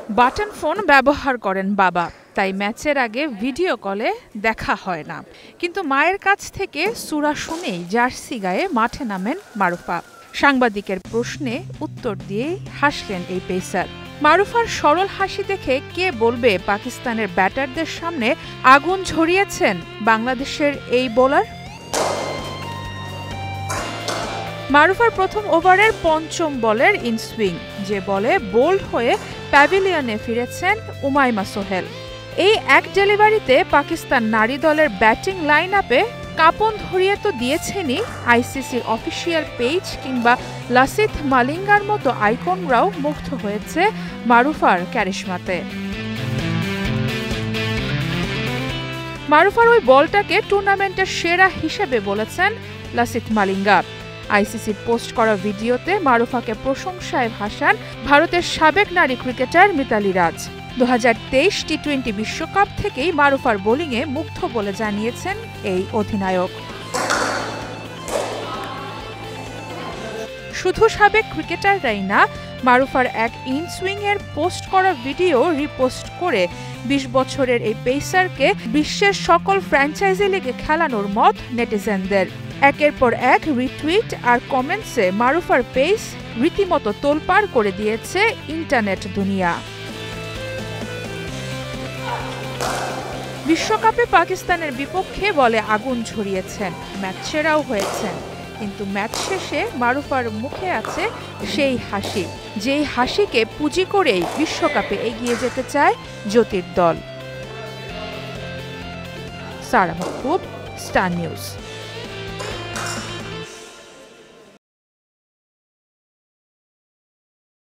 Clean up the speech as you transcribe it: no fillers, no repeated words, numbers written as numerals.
Button phone ব্যবহার করেন বাবা, তাই ম্যাচের আগে ভিডিও কলে দেখা হয় না। কিন্তু মায়ের কাছ থেকে সূরা শুনেই জার্সি গায়ে মাঠে নামেন মারুফা। সাংবাদিকের প্রশ্নে উত্তর দিয়ে হাসলেন এই পেসার। মারুফার সরল হাসি দেখে কে বলবে পাকিস্তানের ব্যাটারদের সামনে আগুন ঝরিয়েছেন বাংলাদেশের এই বোলার। মারুফার প্রথম ওভারের পঞ্চম বলের ইনসুইং, যে বলে বোল্ড হয়ে প্যাভিলিয়নে ফিরেছেন উমাইমা সোহেল। এই এক ডেলিভারিতে পাকিস্তান নারী দলের ব্যাটিং লাইন আপে কাঁপন ধরিয়ে তো দিয়েছেনই, আইসিসির অফিসিয়াল পেজ কিংবা লাসিথ মালিঙ্গার মতো আইকনরাও মুগ্ধ হয়েছে মারুফার ক্যারিশমাতে। মারুফার ওই বলটাকে টুর্নামেন্টের সেরা হিসেবে বলেছেন লাসিথ মালিঙ্গা। আইসিসির পোস্ট করা ভিডিওতে মারুফাকে প্রশংসায় ভাসান ভারতের সাবেক নারী ক্রিকেটার মিতালি রাজ। 2023 টি-20 বিশ্বকাপ থেকেই মারুফার বোলিংয়ে মুগ্ধ বলে জানিয়েছেন এই অধিনায়ক। শুধু সাবেক ক্রিকেটাররাই না, মারুফার এক ইনসুইংয়ের পোস্ট করা ভিডিও রিপোস্ট করে 20 বছরের এই পেসারকে বিশ্বের সকল ফ্র্যাঞ্চাইজি লিগে খেলানোর মত নেটিজেনদের। একের পর এক রিটুইট আর কমেন্টসে মারুফার পেস রীতিমতো তোলপাড় করে দিয়েছে ইন্টারনেট দুনিয়া। বিশ্বকাপে পাকিস্তানের বিপক্ষে বলে আগুন ঝরিয়েছেন, ম্যাচ সেরাও হয়েছেন, কিন্তু ম্যাচ শেষে মারুফার মুখে আছে সেই হাসি, যেই হাসিকে পুঁজি করেই বিশ্বকাপে এগিয়ে যেতে চায় জ্যোতির দল। সারা মাহবুব, স্টার নিউজ।